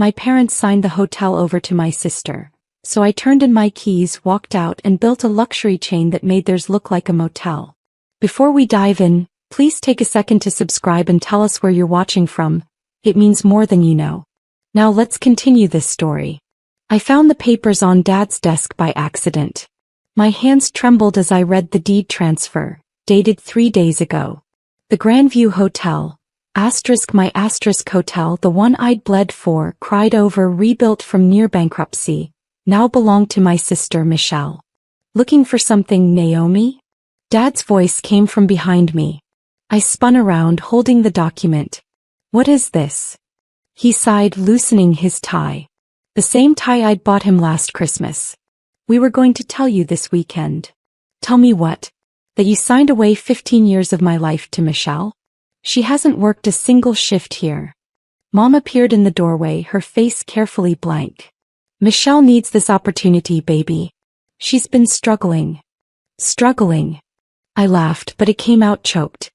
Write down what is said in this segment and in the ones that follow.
My parents signed the hotel over to my sister, so I turned in my keys, walked out, and built a luxury chain that made theirs look like a motel. Before we dive in, please take a second to subscribe and tell us where you're watching from. It means more than you know. Now let's continue this story. I found the papers on Dad's desk by accident. My hands trembled as I read the deed transfer, dated 3 days ago. The Grandview Hotel, my hotel, the one I'd bled for, cried over, rebuilt from near bankruptcy, now belonged to my sister Michelle. Looking for something, Naomi? Dad's voice came from behind me. I spun around, holding the document. What is this? He sighed, loosening his tie. The same tie I'd bought him last Christmas. We were going to tell you this weekend. Tell me what? That you signed away 15 years of my life to Michelle? She hasn't worked a single shift here. Mom appeared in the doorway, her face carefully blank. Michelle needs this opportunity, baby. She's been struggling. Struggling. I laughed, but it came out choked.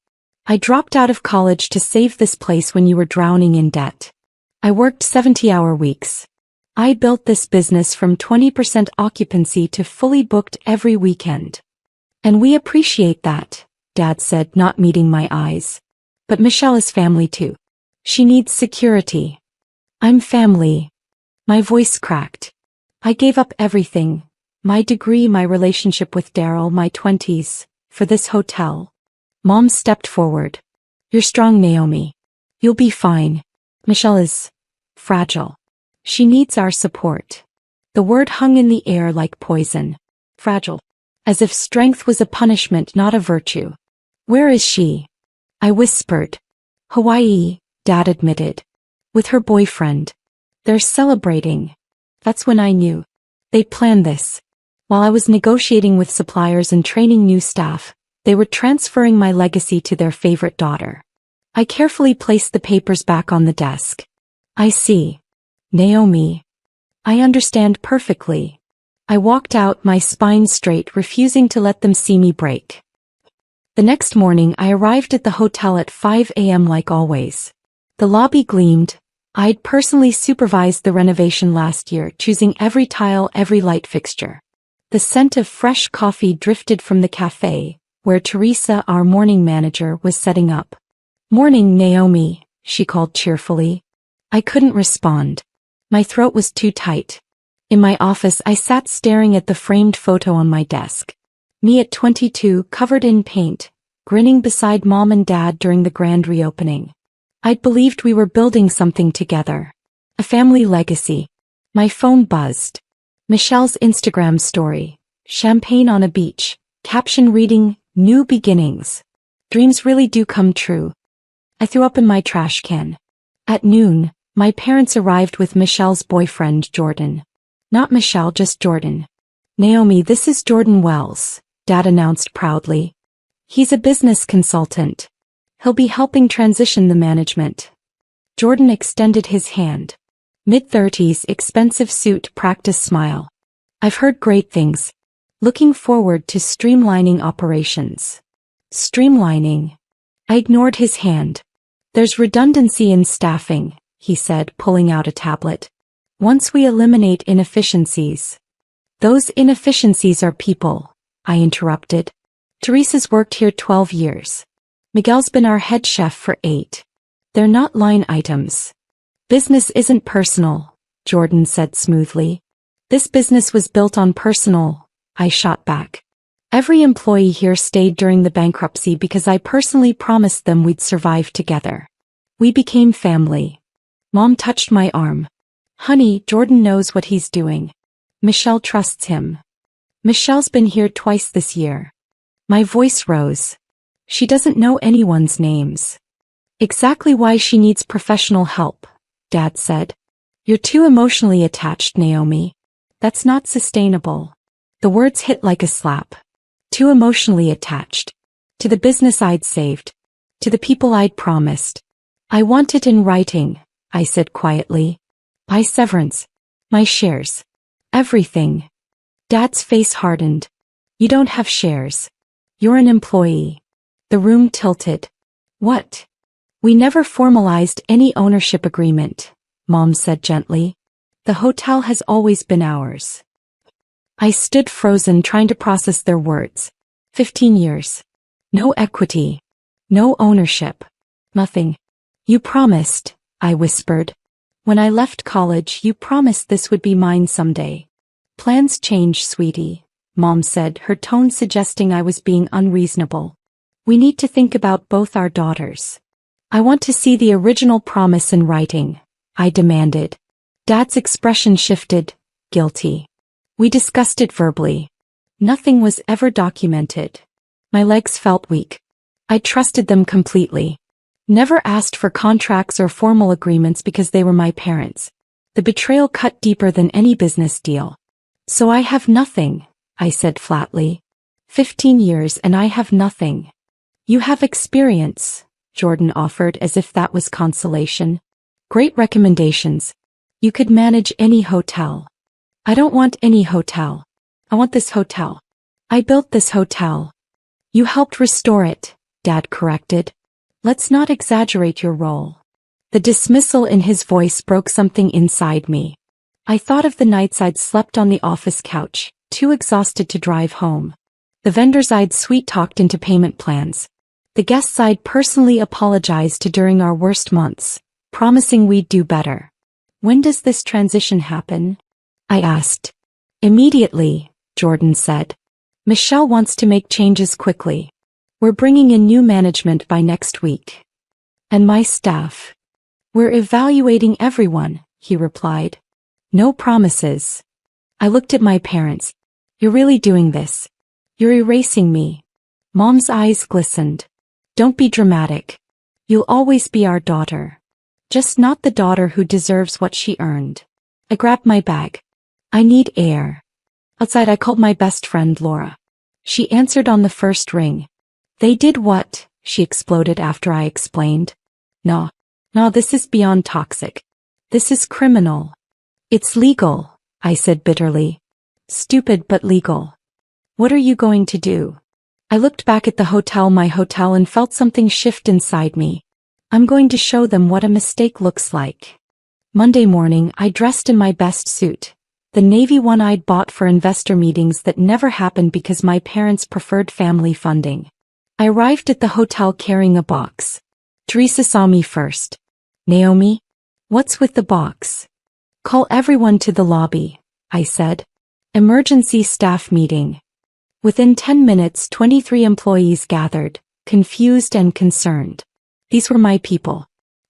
I dropped out of college to save this place when you were drowning in debt. I worked 70-hour weeks. I built this business from 20% occupancy to fully booked every weekend. And we appreciate that, Dad said, not meeting my eyes. But Michelle is family too. She needs security. I'm family. My voice cracked. I gave up everything. My degree, my relationship with Daryl, my 20s, for this hotel. Mom stepped forward. You're strong, Naomi. You'll be fine. Michelle is fragile. She needs our support. The word hung in the air like poison. Fragile. As if strength was a punishment, not a virtue. Where is she? I whispered. Hawaii, Dad admitted. With her boyfriend. They're celebrating. That's when I knew. They planned this. While I was negotiating with suppliers and training new staff, they were transferring my legacy to their favorite daughter. I carefully placed the papers back on the desk. I see. Naomi. I understand perfectly. I walked out, my spine straight, refusing to let them see me break. The next morning I arrived at the hotel at 5 a.m. like always. The lobby gleamed. I'd personally supervised the renovation last year, choosing every tile, every light fixture. The scent of fresh coffee drifted from the cafe, where Teresa, our morning manager, was setting up. Morning, Naomi, she called cheerfully. I couldn't respond. My throat was too tight. In my office I sat staring at the framed photo on my desk. Me at 22, covered in paint, grinning beside Mom and Dad during the grand reopening. I'd believed we were building something together. A family legacy. My phone buzzed. Michelle's Instagram story. Champagne on a beach. Caption reading, New beginnings. Dreams really do come true. I threw up in my trash can. At noon, my parents arrived with Michelle's boyfriend, Jordan. Not Michelle, just Jordan. Naomi, this is Jordan Wells, Dad announced proudly. He's a business consultant. He'll be helping transition the management. Jordan extended his hand. Mid-30s, expensive suit, practice smile. I've heard great things. Looking forward to streamlining operations. Streamlining. I ignored his hand. There's redundancy in staffing, he said, pulling out a tablet. Once we eliminate inefficiencies. Those inefficiencies are people, I interrupted. Teresa's worked here 12 years. Miguel's been our head chef for 8. They're not line items. Business isn't personal, Jordan said smoothly. This business was built on personal, I shot back. Every employee here stayed during the bankruptcy because I personally promised them we'd survive together. We became family. Mom touched my arm. Honey, Jordan knows what he's doing. Michelle trusts him. Michelle's been here twice this year. My voice rose. She doesn't know anyone's names. Exactly why she needs professional help, Dad said. You're too emotionally attached, Naomi. That's not sustainable. The words hit like a slap. Too emotionally attached. To the business I'd saved. To the people I'd promised. I want it in writing, I said quietly. My severance. My shares. Everything. Dad's face hardened. You don't have shares. You're an employee. The room tilted. What? We never formalized any ownership agreement, Mom said gently. The hotel has always been ours. I stood frozen trying to process their words. 15 years. No equity. No ownership. Nothing. You promised, I whispered. When I left college, you promised this would be mine someday. Plans change, sweetie, Mom said, her tone suggesting I was being unreasonable. We need to think about both our daughters. I want to see the original promise in writing, I demanded. Dad's expression shifted, guilty. We discussed it verbally. Nothing was ever documented. My legs felt weak. I trusted them completely. Never asked for contracts or formal agreements because they were my parents. The betrayal cut deeper than any business deal. So I have nothing, I said flatly. 15 years and I have nothing. You have experience, Jordan offered as if that was consolation. Great recommendations. You could manage any hotel. I don't want any hotel. I want this hotel. I built this hotel. You helped restore it, Dad corrected. Let's not exaggerate your role. The dismissal in his voice broke something inside me. I thought of the nights I'd slept on the office couch, too exhausted to drive home. The vendors I'd sweet-talked into payment plans. The guests I'd personally apologized to during our worst months, promising we'd do better. When does this transition happen? I asked. Immediately, Jordan said. Michelle wants to make changes quickly. We're bringing in new management by next week. And my staff. We're evaluating everyone, he replied. No promises. I looked at my parents. You're really doing this. You're erasing me. Mom's eyes glistened. Don't be dramatic. You'll always be our daughter. Just not the daughter who deserves what she earned. I grabbed my bag. I need air. Outside I called my best friend Laura. She answered on the first ring. They did what? She exploded after I explained. No, this is beyond toxic. This is criminal. It's legal, I said bitterly. Stupid but legal. What are you going to do? I looked back at my hotel and felt something shift inside me. I'm going to show them what a mistake looks like. Monday morning, I dressed in my best suit. The navy one I'd bought for investor meetings that never happened because my parents preferred family funding. I arrived at the hotel carrying a box. Teresa saw me first. Naomi? What's with the box? Call everyone to the lobby, I said. Emergency staff meeting. Within 10 minutes, 23 employees gathered, confused and concerned. These were my people.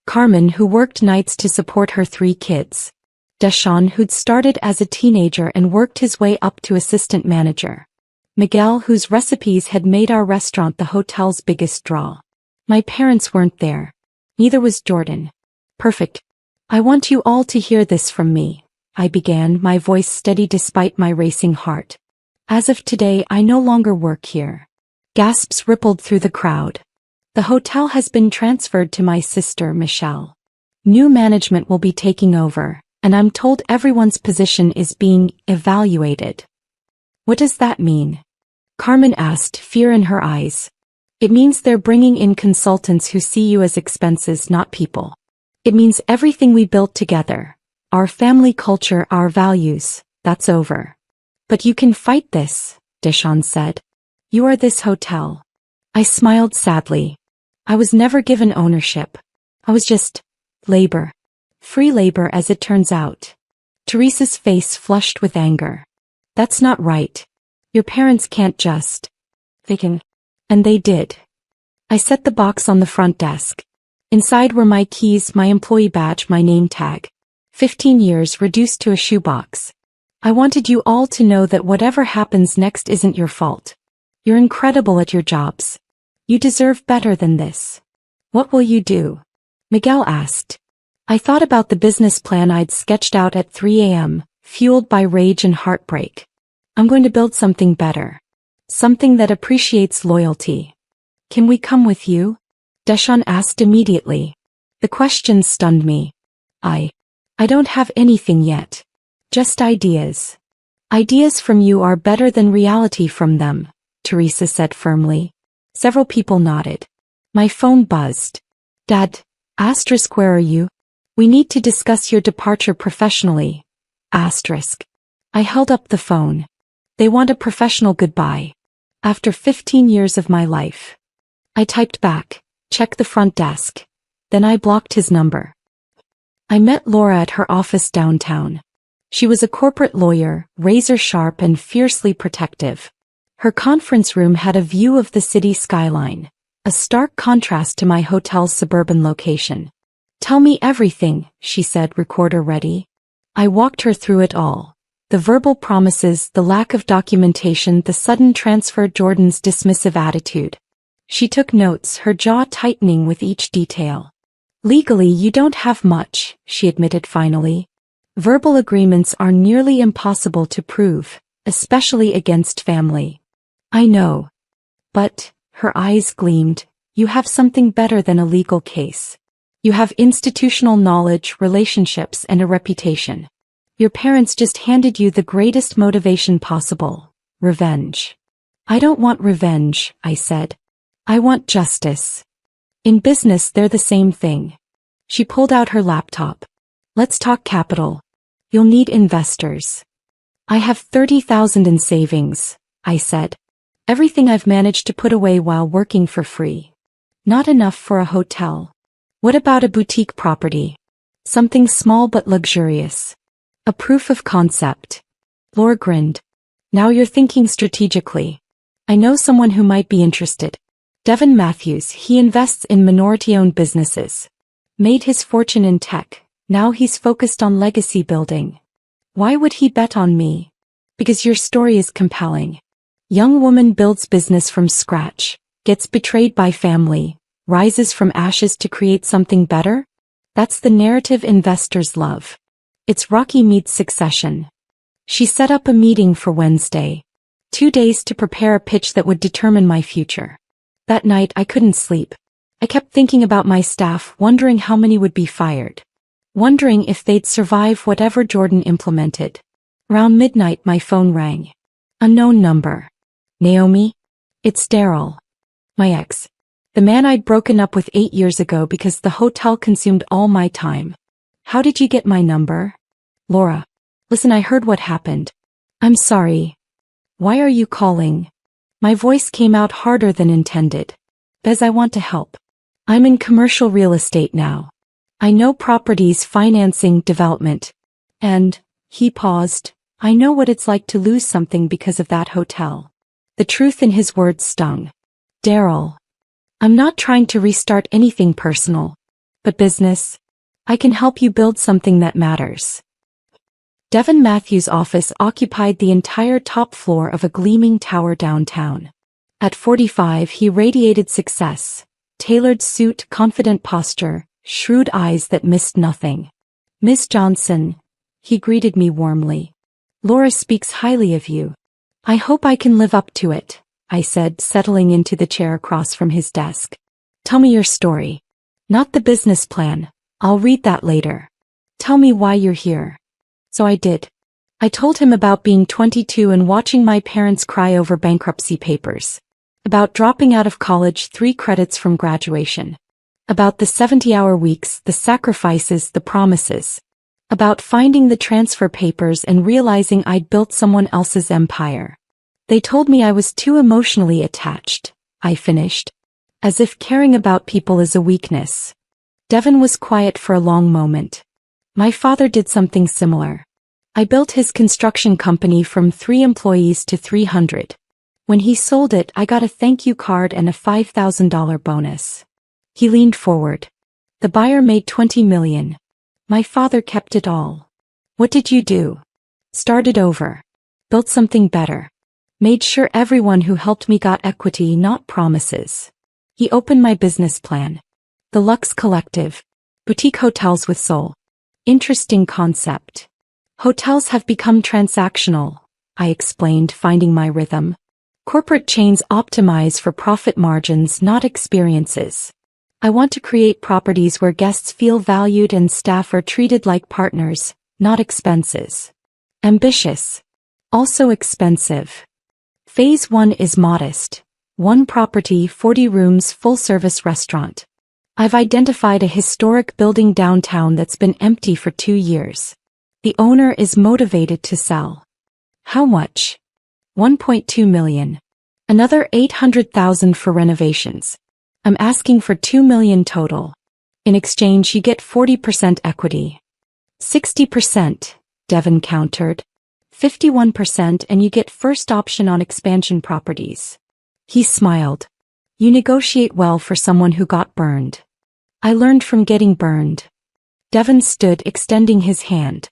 Carmen, who worked nights to support her 3 kids. Deshaun, who'd started as a teenager and worked his way up to assistant manager. Miguel, whose recipes had made our restaurant the hotel's biggest draw. My parents weren't there. Neither was Jordan. Perfect. I want you all to hear this from me, I began, my voice steady despite my racing heart. As of today, I no longer work here. Gasps rippled through the crowd. The hotel has been transferred to my sister, Michelle. New management will be taking over, and I'm told everyone's position is being evaluated. What does that mean? Carmen asked, fear in her eyes. It means they're bringing in consultants who see you as expenses, not people. It means everything we built together, our family culture, our values, that's over. But you can fight this, Deshaun said. You are this hotel. I smiled sadly. I was never given ownership. I was just labor. Free labor, as it turns out. Teresa's face flushed with anger. That's not right. Your parents can't just. They can. And they did. I set the box on the front desk. Inside were my keys, my employee badge, my name tag. 15 years reduced to a shoebox. I wanted you all to know that whatever happens next isn't your fault. You're incredible at your jobs. You deserve better than this. What will you do? Miguel asked. I thought about the business plan I'd sketched out at 3 a.m., fueled by rage and heartbreak. I'm going to build something better. Something that appreciates loyalty. Can we come with you? Deshaun asked immediately. The question stunned me. I don't have anything yet. Just ideas. Ideas from you are better than reality from them, Teresa said firmly. Several people nodded. My phone buzzed. Dad, *, where are you? We need to discuss your departure professionally. Asterisk. I held up the phone. They want a professional goodbye. After 15 years of my life. I typed back, check the front desk. Then I blocked his number. I met Laura at her office downtown. She was a corporate lawyer, razor-sharp and fiercely protective. Her conference room had a view of the city skyline, a stark contrast to my hotel's suburban location. Tell me everything, she said, recorder ready. I walked her through it all. The verbal promises, the lack of documentation, the sudden transfer, Jordan's dismissive attitude. She took notes, her jaw tightening with each detail. Legally, you don't have much, she admitted finally. Verbal agreements are nearly impossible to prove, especially against family. I know. But, her eyes gleamed, you have something better than a legal case. You have institutional knowledge, relationships, and a reputation. Your parents just handed you the greatest motivation possible, revenge. I don't want revenge, I said. I want justice. In business, they're the same thing. She pulled out her laptop. Let's talk capital. You'll need investors. I have 30,000 in savings, I said. Everything I've managed to put away while working for free. Not enough for a hotel. What about a boutique property? Something small but luxurious. A proof of concept. Laura grinned. Now you're thinking strategically. I know someone who might be interested. Devin Matthews, he invests in minority-owned businesses. Made his fortune in tech, now he's focused on legacy building. Why would he bet on me? Because your story is compelling. Young woman builds business from scratch, gets betrayed by family, rises from ashes to create something better? That's the narrative investors love. It's Rocky meets Succession. She set up a meeting for Wednesday. 2 days to prepare a pitch that would determine my future. That night I couldn't sleep. I kept thinking about my staff, wondering how many would be fired. Wondering if they'd survive whatever Jordan implemented. Around midnight my phone rang. Unknown number. Naomi? It's Daryl. My ex. The man I'd broken up with 8 years ago because the hotel consumed all my time. How did you get my number? Laura. Listen, I heard what happened. I'm sorry. Why are you calling? My voice came out harder than intended. Bez, I want to help. I'm in commercial real estate now. I know properties, financing, development. And, he paused, I know what it's like to lose something because of that hotel. The truth in his words stung. Daryl. I'm not trying to restart anything personal. But business. I can help you build something that matters. Devin Matthews' office occupied the entire top floor of a gleaming tower downtown. At 45 he radiated success. Tailored suit, confident posture, shrewd eyes that missed nothing. Miss Johnson. He greeted me warmly. Laura speaks highly of you. I hope I can live up to it, I said, settling into the chair across from his desk. Tell me your story. Not the business plan. I'll read that later. Tell me why you're here. So I did. I told him about being 22 and watching my parents cry over bankruptcy papers. About dropping out of college 3 credits from graduation. About the 70-hour weeks, the sacrifices, the promises. About finding the transfer papers and realizing I'd built someone else's empire. They told me I was too emotionally attached, I finished. As if caring about people is a weakness. Devin was quiet for a long moment. My father did something similar. I built his construction company from 3 employees to 300. When he sold it, I got a thank you card and a $5,000 bonus. He leaned forward. The buyer made $20 million. My father kept it all. What did you do? Started over. Built something better. Made sure everyone who helped me got equity, not promises. He opened my business plan. The Lux Collective. Boutique hotels with soul. Interesting concept. Hotels have become transactional, I explained, finding my rhythm. Corporate chains optimize for profit margins, not experiences. I want to create properties where guests feel valued and staff are treated like partners, not expenses. Ambitious. Also expensive. Phase 1 is modest. 1 property, 40 rooms, full-service restaurant. I've identified a historic building downtown that's been empty for 2 years. The owner is motivated to sell. How much? 1.2 million. Another 800,000 for renovations. I'm asking for 2 million total. In exchange you get 40% equity. 60%, Devon countered. 51% and you get first option on expansion properties. He smiled. You negotiate well for someone who got burned. I learned from getting burned. Devon stood, extending his hand.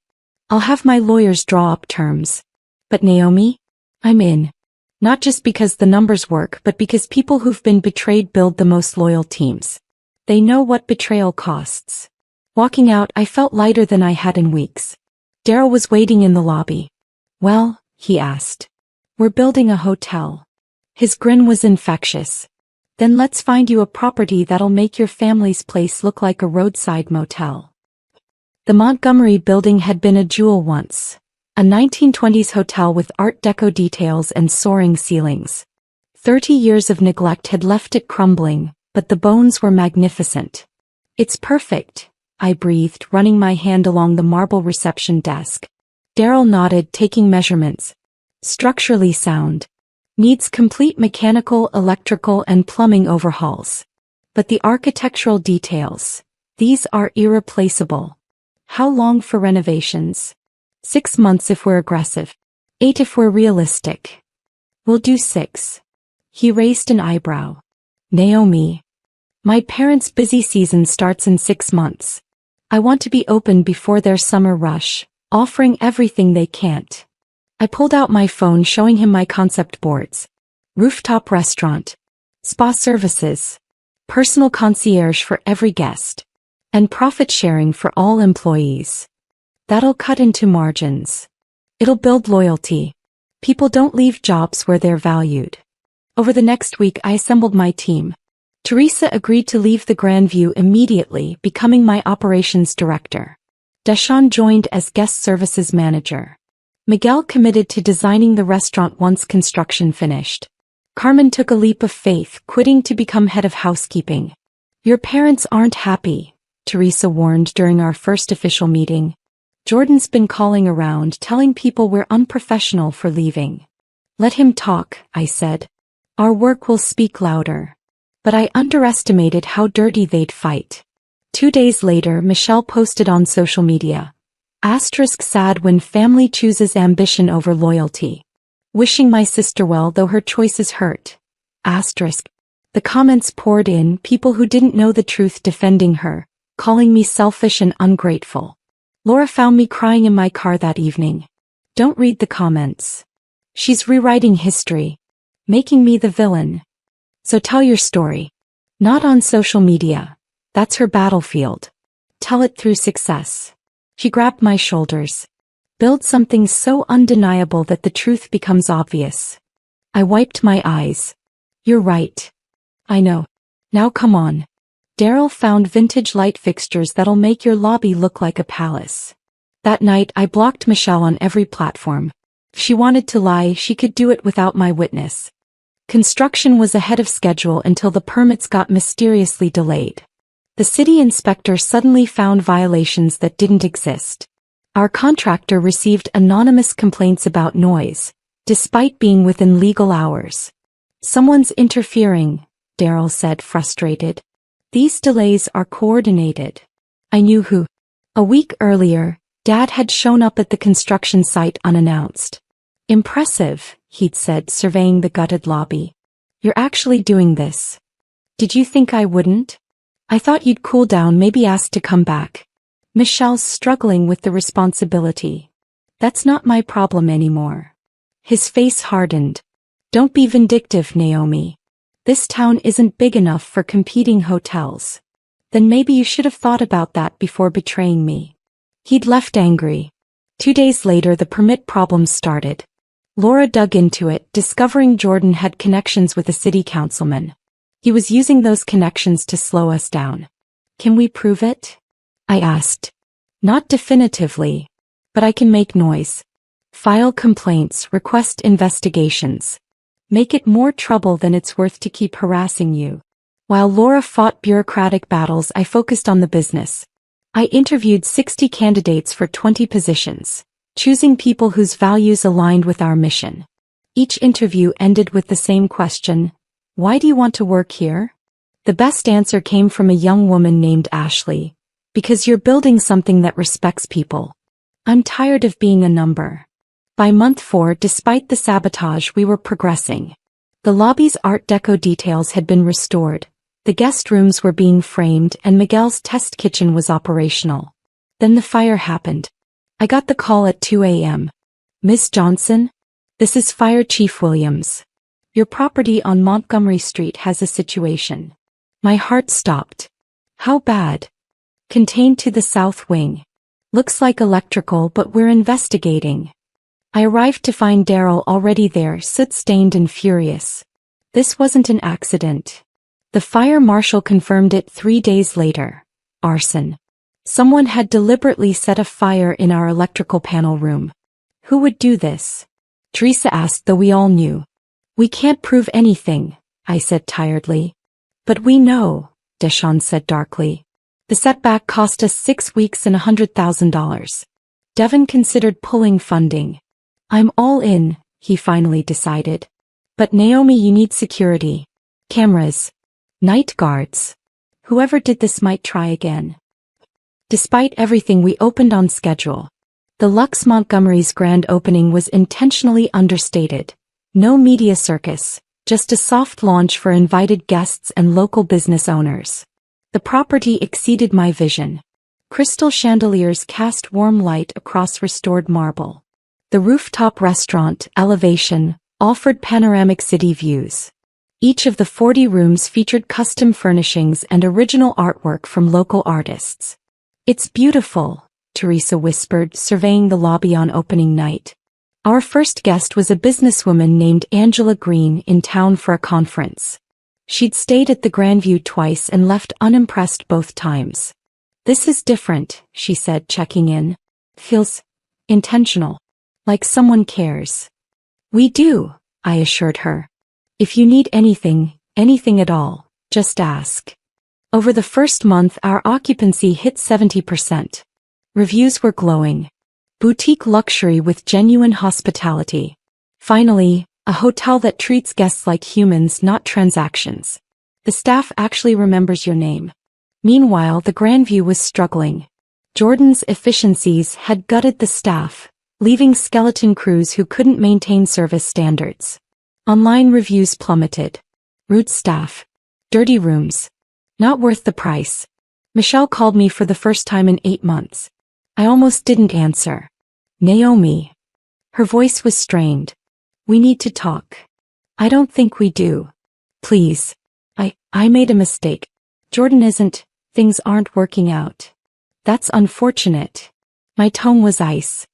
I'll have my lawyers draw up terms. But Naomi? I'm in. Not just because the numbers work, but because people who've been betrayed build the most loyal teams. They know what betrayal costs. Walking out, I felt lighter than I had in weeks. Daryl was waiting in the lobby. Well, he asked. We're building a hotel. His grin was infectious. Then let's find you a property that'll make your family's place look like a roadside motel. The Montgomery Building had been a jewel once. A 1920s hotel with Art Deco details and soaring ceilings. 30 years of neglect had left it crumbling, but the bones were magnificent. It's perfect, I breathed, running my hand along the marble reception desk. Daryl nodded, taking measurements. Structurally sound. Needs complete mechanical, electrical, and plumbing overhauls. But the architectural details, these are irreplaceable. How long for renovations? 6 months if we're aggressive. 8 if we're realistic. We'll do 6. He raised an eyebrow. Naomi. My parents' busy season starts in 6 months. I want to be open before their summer rush, offering everything they can't. I pulled out my phone, showing him my concept boards. Rooftop restaurant. Spa services. Personal concierge for every guest. And profit sharing for all employees. That'll cut into margins. It'll build loyalty. People don't leave jobs where they're valued. Over the next week I assembled my team. Teresa agreed to leave the Grandview immediately, becoming my operations director. Deshawn joined as guest services manager. Miguel committed to designing the restaurant once construction finished. Carmen took a leap of faith, quitting to become head of housekeeping. Your parents aren't happy, Teresa warned during our first official meeting. Jordan's been calling around, telling people we're unprofessional for leaving. Let him talk, I said. Our work will speak louder. But I underestimated how dirty they'd fight. 2 days later, Michelle posted on social media. *sad when family chooses ambition over loyalty. Wishing my sister well though her choices hurt. The comments poured in, people who didn't know the truth defending her, calling me selfish and ungrateful. Laura found me crying in my car that evening. Don't read the comments. She's rewriting history. Making me the villain. So tell your story. Not on social media. That's her battlefield. Tell it through success. She grabbed my shoulders. Build something so undeniable that the truth becomes obvious. I wiped my eyes. You're right. I know. Now come on. Daryl found vintage light fixtures that'll make your lobby look like a palace. That night I blocked Michelle on every platform. If she wanted to lie, she could do it without my witness. Construction was ahead of schedule until the permits got mysteriously delayed. The city inspector suddenly found violations that didn't exist. Our contractor received anonymous complaints about noise, despite being within legal hours. Someone's interfering, Daryl said, frustrated. These delays are coordinated. I knew who. A week earlier, Dad had shown up at the construction site unannounced. Impressive, he'd said, surveying the gutted lobby. You're actually doing this. Did you think I wouldn't? I thought you'd cool down, maybe ask to come back. Michelle's struggling with the responsibility. That's not my problem anymore. His face hardened. Don't be vindictive, Naomi. This town isn't big enough for competing hotels. Then maybe you should have thought about that before betraying me. He'd left angry. 2 days later the permit problems started. Laura dug into it, discovering Jordan had connections with a city councilman. He was using those connections to slow us down. Can we prove it? I asked. Not definitively. But I can make noise. File complaints, request investigations. Make it more trouble than it's worth to keep harassing you. While Laura fought bureaucratic battles, I focused on the business. I interviewed 60 candidates for 20 positions, choosing people whose values aligned with our mission. Each interview ended with the same question: why do you want to work here? The best answer came from a young woman named Ashley. Because you're building something that respects people. I'm tired of being a number. By month 4, despite the sabotage, we were progressing. The lobby's Art Deco details had been restored, the guest rooms were being framed, and Miguel's test kitchen was operational. Then the fire happened. I got the call at 2 a.m. Miss Johnson? This is Fire Chief Williams. Your property on Montgomery Street has a situation. My heart stopped. How bad? Contained to the south wing. Looks like electrical, but we're investigating. I arrived to find Daryl already there, soot-stained and furious. This wasn't an accident. The fire marshal confirmed it 3 days later. Arson. Someone had deliberately set a fire in our electrical panel room. Who would do this? Teresa asked, though we all knew. We can't prove anything, I said tiredly. But we know, Deshawn said darkly. The setback cost us 6 weeks and $100,000. Devin considered pulling funding. I'm all in, he finally decided. But Naomi, you need security. Cameras. Night guards. Whoever did this might try again. Despite everything, we opened on schedule. The Lux Montgomery's grand opening was intentionally understated. No media circus, just a soft launch for invited guests and local business owners. The property exceeded my vision. Crystal chandeliers cast warm light across restored marble. The rooftop restaurant, Elevation, offered panoramic city views. Each of the 40 rooms featured custom furnishings and original artwork from local artists. It's beautiful, Teresa whispered, surveying the lobby on opening night. Our first guest was a businesswoman named Angela Green, in town for a conference. She'd stayed at the Grandview twice and left unimpressed both times. This is different, she said, checking in. Feels intentional. Like someone cares. We do, I assured her. If you need anything at all, just ask. Over the first month, our occupancy hit 70%. Reviews were glowing. Boutique luxury with genuine hospitality. Finally, a hotel that treats guests like humans, not transactions. The staff actually remembers your name. Meanwhile, the Grandview was struggling. Jordan's efficiencies had gutted the staff, leaving skeleton crews who couldn't maintain service standards. Online reviews plummeted. Rude staff. Dirty rooms. Not worth the price. Michelle called me for the first time in 8 months. I almost didn't answer. Naomi. Her voice was strained. We need to talk. I don't think we do. Please. I made a mistake. Jordan isn't, things aren't working out. That's unfortunate. My tone was ice.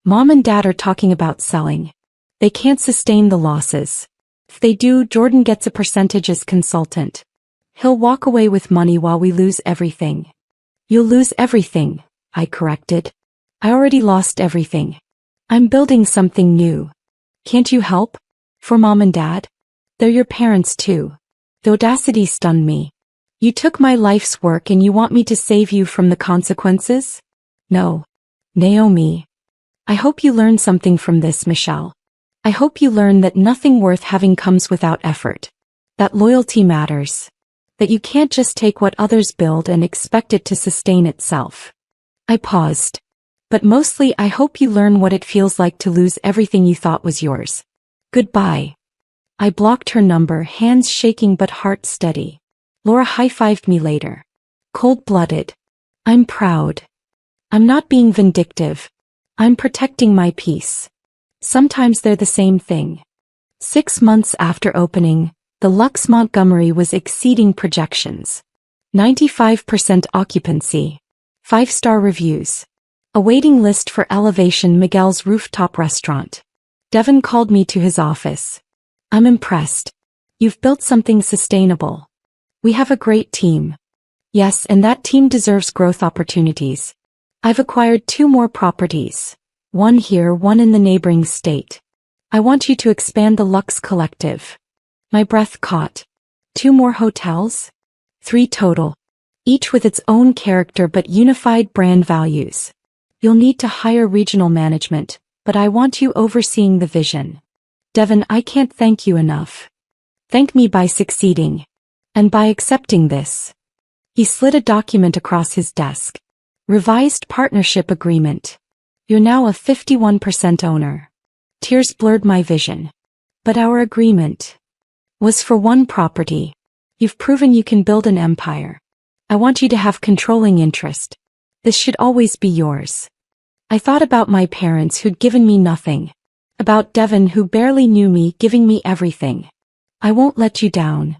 Mom and Dad are talking about selling. They can't sustain the losses. If they do, Jordan gets a percentage as consultant. He'll walk away with money while we lose everything. You'll lose everything, I corrected. I already lost everything. I'm building something new. Can't you help? For Mom and Dad? They're your parents too. The audacity stunned me. You took my life's work and you want me to save you from the consequences? No. Naomi. I hope you learn something from this, Michelle. I hope you learn that nothing worth having comes without effort. That loyalty matters. That you can't just take what others build and expect it to sustain itself. I paused. But mostly I hope you learn what it feels like to lose everything you thought was yours. Goodbye. I blocked her number, hands shaking but heart steady. Laura high-fived me later. Cold-blooded. I'm proud. I'm not being vindictive. I'm protecting my peace. Sometimes they're the same thing. 6 months after opening, the Lux Montgomery was exceeding projections. 95% occupancy. 5-star reviews. A waiting list for Elevation, Miguel's rooftop restaurant. Devin called me to his office. I'm impressed. You've built something sustainable. We have a great team. Yes, and that team deserves growth opportunities. I've acquired 2 more properties. One here, one in the neighboring state. I want you to expand the Lux Collective. My breath caught. 2 more hotels? 3 total. Each with its own character but unified brand values. You'll need to hire regional management, but I want you overseeing the vision. Devin, I can't thank you enough. Thank me by succeeding. And by accepting this. He slid a document across his desk. Revised partnership agreement. You're now a 51% owner. Tears blurred my vision. But our agreement was for one property. You've proven you can build an empire. I want you to have controlling interest. This should always be yours. I thought about my parents who'd given me nothing. About Devin who barely knew me giving me everything. I won't let you down.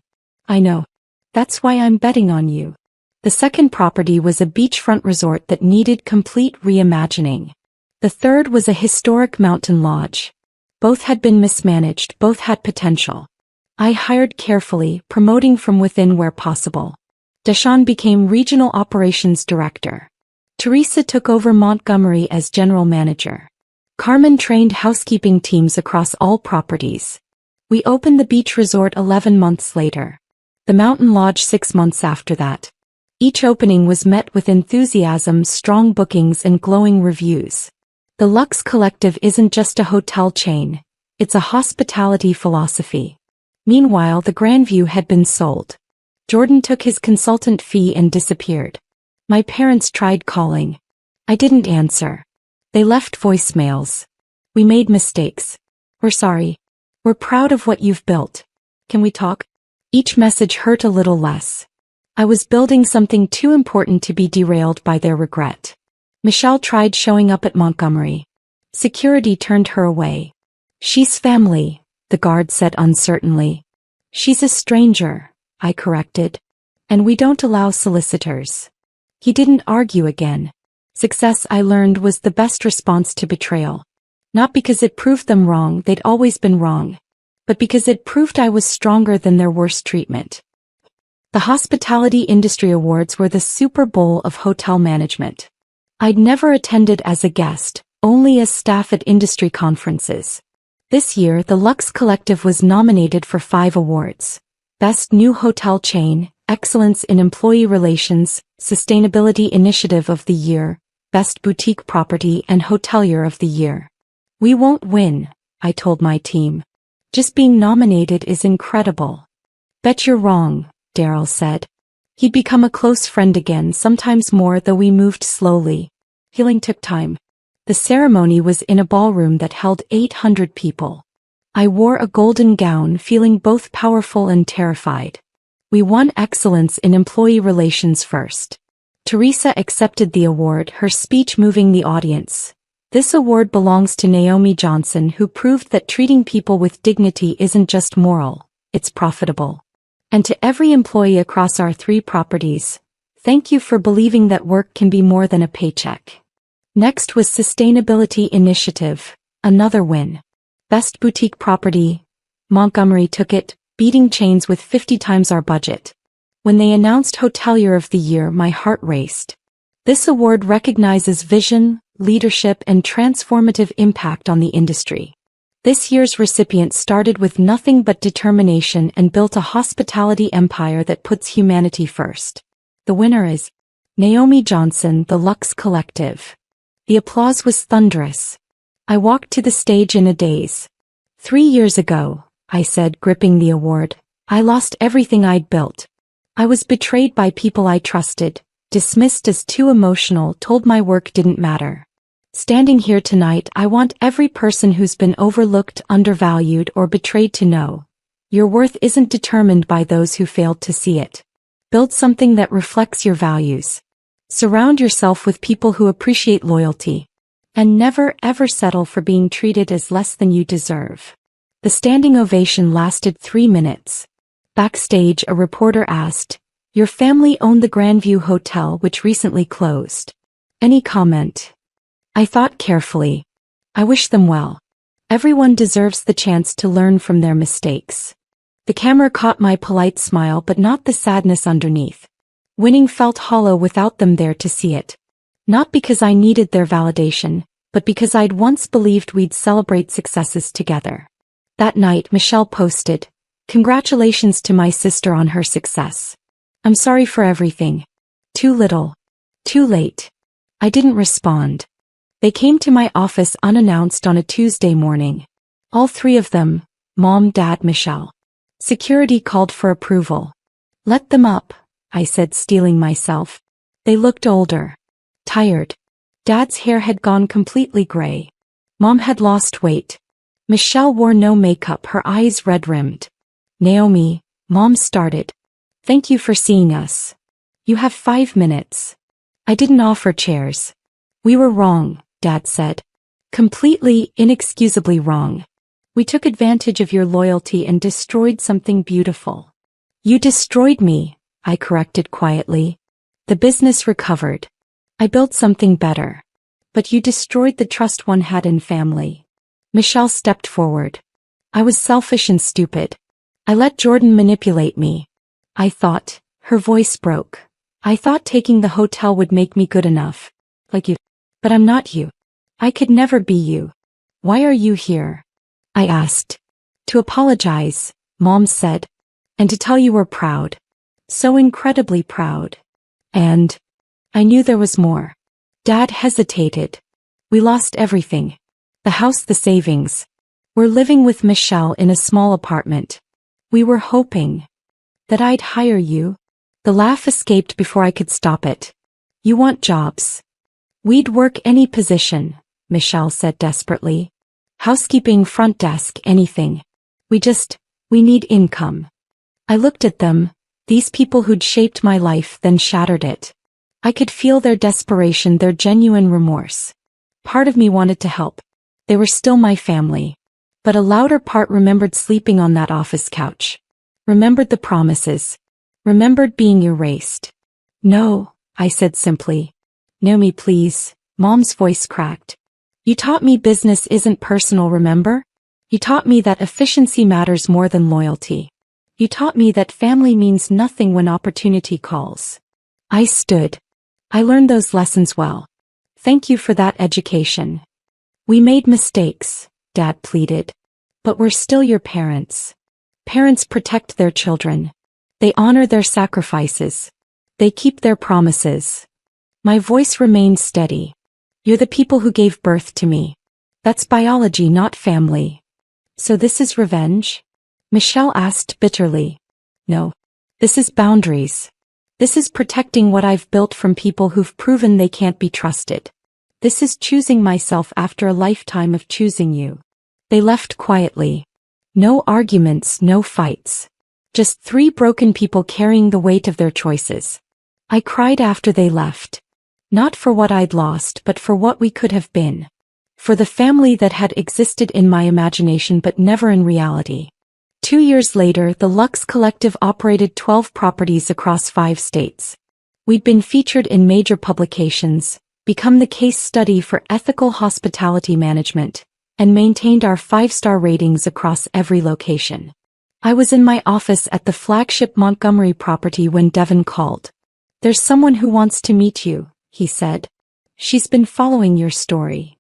I know. That's why I'm betting on you. The second property was a beachfront resort that needed complete reimagining. The third was a historic mountain lodge. Both had been mismanaged, both had potential. I hired carefully, promoting from within where possible. Deshawn became Regional Operations Director. Teresa took over Montgomery as General Manager. Carmen trained housekeeping teams across all properties. We opened the beach resort 11 months later. The mountain lodge 6 months after that. Each opening was met with enthusiasm, strong bookings and glowing reviews. The Lux Collective isn't just a hotel chain, it's a hospitality philosophy. Meanwhile, the Grandview had been sold. Jordan took his consultant fee and disappeared. My parents tried calling. I didn't answer. They left voicemails. We made mistakes. We're sorry. We're proud of what you've built. Can we talk? Each message hurt a little less. I was building something too important to be derailed by their regret. Michelle tried showing up at Montgomery. Security turned her away. She's family, the guard said uncertainly. She's a stranger, I corrected. And we don't allow solicitors. He didn't argue again. Success, I learned, was the best response to betrayal. Not because it proved them wrong, they'd always been wrong. But because it proved I was stronger than their worst treatment. The Hospitality Industry Awards were the Super Bowl of hotel management. I'd never attended as a guest, only as staff at industry conferences. This year, the Lux Collective was nominated for 5 awards. Best New Hotel Chain, Excellence in Employee Relations, Sustainability Initiative of the Year, Best Boutique Property and Hotelier of the Year. We won't win, I told my team. Just being nominated is incredible. Bet you're wrong, Daryl said. He'd become a close friend again, sometimes more, though we moved slowly. Healing took time. The ceremony was in a ballroom that held 800 people. I wore a golden gown, feeling both powerful and terrified. We won Excellence in Employee Relations first. Teresa accepted the award, her speech moving the audience. This award belongs to Naomi Johnson, who proved that treating people with dignity isn't just moral, it's profitable. And to every employee across our 3 properties, thank you for believing that work can be more than a paycheck. Next was Sustainability Initiative, another win. Best Boutique Property. Montgomery took it, beating chains with 50 times our budget. When they announced Hotelier of the Year, my heart raced. This award recognizes vision, leadership and transformative impact on the industry. This year's recipient started with nothing but determination and built a hospitality empire that puts humanity first. The winner is Naomi Johnson, the Lux Collective. The applause was thunderous. I walked to the stage in a daze. 3 years ago, I said, gripping the award, I lost everything I'd built. I was betrayed by people I trusted, dismissed as too emotional, told my work didn't matter. Standing here tonight, I want every person who's been overlooked, undervalued, or betrayed to know. Your worth isn't determined by those who failed to see it. Build something that reflects your values. Surround yourself with people who appreciate loyalty. And never ever settle for being treated as less than you deserve. The standing ovation lasted 3 minutes. Backstage, a reporter asked, Your family owned the Grandview Hotel, which recently closed. Any comment? I thought carefully. I wish them well. Everyone deserves the chance to learn from their mistakes. The camera caught my polite smile, but not the sadness underneath. Winning felt hollow without them there to see it. Not because I needed their validation, but because I'd once believed we'd celebrate successes together. That night, Michelle posted, Congratulations to my sister on her success. I'm sorry for everything. Too little. Too late. I didn't respond. They came to my office unannounced on a Tuesday morning. All three of them, Mom, Dad, Michelle. Security called for approval. Let them up, I said, steeling myself. They looked older. Tired. Dad's hair had gone completely gray. Mom had lost weight. Michelle wore no makeup, her eyes red-rimmed. Naomi, Mom started. Thank you for seeing us. You have 5 minutes. I didn't offer chairs. We were wrong, Dad said. Completely, inexcusably wrong. We took advantage of your loyalty and destroyed something beautiful. You destroyed me, I corrected quietly. The business recovered. I built something better. But you destroyed the trust one had in family. Michelle stepped forward. I was selfish and stupid. I let Jordan manipulate me. I thought, her voice broke. I thought taking the hotel would make me good enough. Like you. But I'm not you. I could never be you. Why are you here? I asked. To apologize, Mom said. And to tell you we're proud. So incredibly proud. And I knew there was more. Dad hesitated. We lost everything. The house, the savings. We're living with Michelle in a small apartment. We were hoping that I'd hire you. The laugh escaped before I could stop it. You want jobs. We'd work any position, Michelle said desperately. Housekeeping, front desk, anything. We need income. I looked at them, these people who'd shaped my life then shattered it. I could feel their desperation, their genuine remorse. Part of me wanted to help. They were still my family. But a louder part remembered sleeping on that office couch. Remembered the promises. Remembered being erased. No, I said simply. Naomi, please. Mom's voice cracked. You taught me business isn't personal, remember? You taught me that efficiency matters more than loyalty. You taught me that family means nothing when opportunity calls. I stood. I learned those lessons well. Thank you for that education. We made mistakes, Dad pleaded. But we're still your parents. Parents protect their children. They honor their sacrifices. They keep their promises. My voice remained steady. You're the people who gave birth to me. That's biology, not family. So this is revenge? Michelle asked bitterly. No. This is boundaries. This is protecting what I've built from people who've proven they can't be trusted. This is choosing myself after a lifetime of choosing you. They left quietly. No arguments, no fights. Just 3 broken people carrying the weight of their choices. I cried after they left. Not for what I'd lost, but for what we could have been. For the family that had existed in my imagination but never in reality. 2 years later, the Lux Collective operated 12 properties across 5 states. We'd been featured in major publications, become the case study for ethical hospitality management, and maintained our 5-star ratings across every location. I was in my office at the flagship Montgomery property when Devin called. There's someone who wants to meet you, he said. She's been following your story.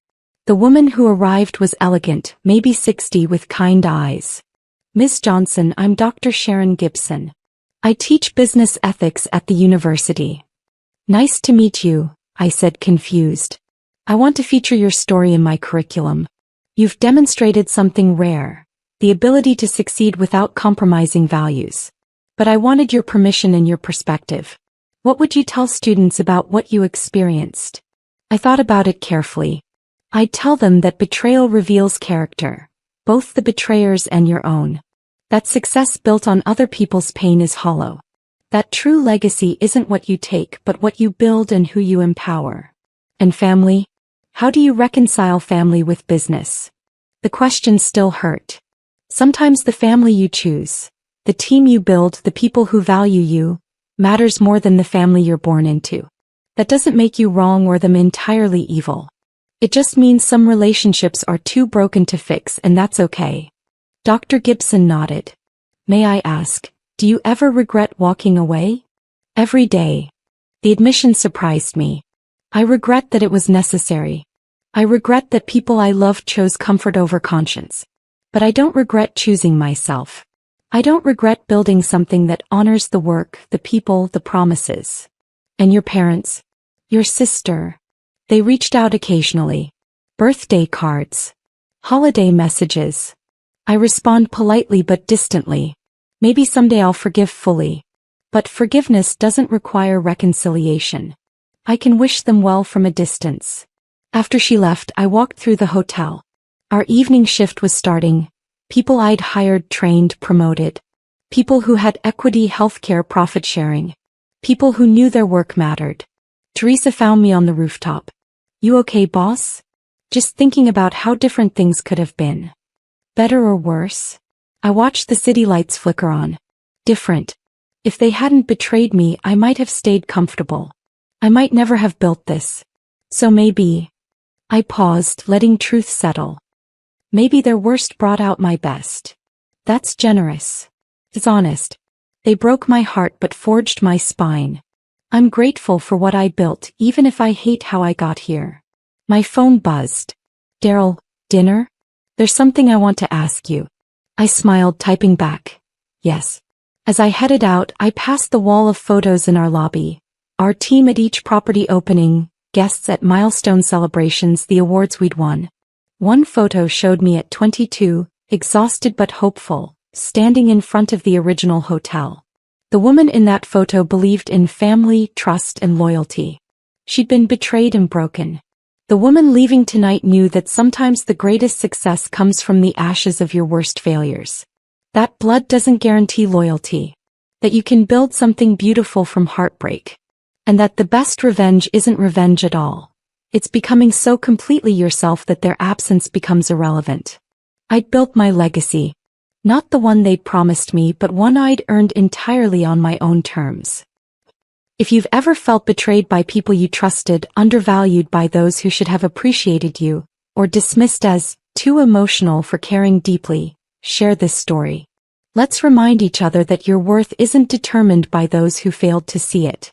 The woman who arrived was elegant, maybe 60, with kind eyes. Ms. Johnson, I'm Dr. Sharon Gibson. I teach business ethics at the university. Nice to meet you, I said, confused. I want to feature your story in my curriculum. You've demonstrated something rare, the ability to succeed without compromising values. But I wanted your permission and your perspective. What would you tell students about what you experienced? I thought about it carefully. I'd tell them that betrayal reveals character, both the betrayer's and your own. That success built on other people's pain is hollow. That true legacy isn't what you take but what you build and who you empower. And family? How do you reconcile family with business? The question still hurt. Sometimes the family you choose, the team you build, the people who value you, matters more than the family you're born into. That doesn't make you wrong or them entirely evil. It just means some relationships are too broken to fix, and that's okay. Dr. Gibson nodded. May I ask, do you ever regret walking away? Every day. The admission surprised me. I regret that it was necessary. I regret that people I loved chose comfort over conscience. But I don't regret choosing myself. I don't regret building something that honors the work, the people, the promises. And your parents? Your sister? They reached out occasionally. Birthday cards. Holiday messages. I respond politely but distantly. Maybe someday I'll forgive fully. But forgiveness doesn't require reconciliation. I can wish them well from a distance. After she left, I walked through the hotel. Our evening shift was starting. People I'd hired, trained, promoted. People who had equity, healthcare, profit sharing. People who knew their work mattered. Teresa found me on the rooftop. You okay, boss? Just thinking about how different things could have been. Better or worse? I watched the city lights flicker on. Different. If they hadn't betrayed me, I might have stayed comfortable. I might never have built this. So maybe. I paused, letting truth settle. Maybe their worst brought out my best. That's generous. It's honest. They broke my heart but forged my spine. I'm grateful for what I built, even if I hate how I got here. My phone buzzed. Daryl, dinner? There's something I want to ask you. I smiled, typing back. Yes. As I headed out, I passed the wall of photos in our lobby. Our team at each property opening, guests at milestone celebrations, the awards we'd won. One photo showed me at 22, exhausted but hopeful, standing in front of the original hotel. The woman in that photo believed in family, trust, and loyalty. She'd been betrayed and broken. The woman leaving tonight knew that sometimes the greatest success comes from the ashes of your worst failures. That blood doesn't guarantee loyalty. That you can build something beautiful from heartbreak. And that the best revenge isn't revenge at all. It's becoming so completely yourself that their absence becomes irrelevant. I'd built my legacy. Not the one they'd promised me, but one I'd earned entirely on my own terms. If you've ever felt betrayed by people you trusted, undervalued by those who should have appreciated you, or dismissed as too emotional for caring deeply, share this story. Let's remind each other that your worth isn't determined by those who failed to see it.